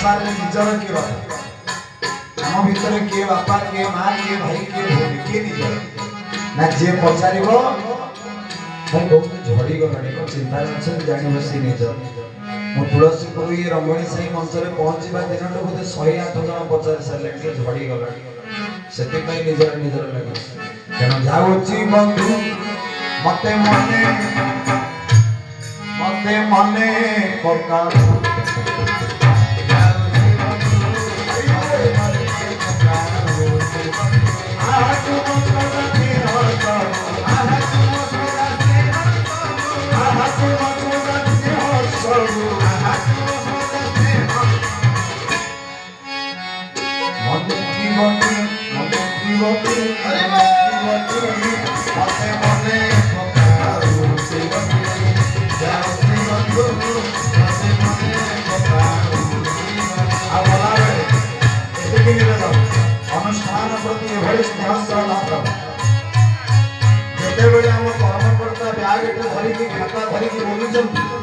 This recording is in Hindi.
संसार में निजर के आम भितर किए बापा किए माँ किए भाई किए भौणी किए निजर ना जे पचार भाई बहुत झड़ी गला चिंता जान बसी निजर मो तुलसीपुर ये रंगणी साई मंच में पहुंचा दिन बोधे 108 जन पचार सारे झड़ी गला से निजर निजर लगे तेना जाऊँगी बंधु मते मने पका अनुष्ठान प्रति एभली स्नेह जिते बड़े आम कर्मकर्ता ब्याग धरिकी खाता धरिकी बोलुं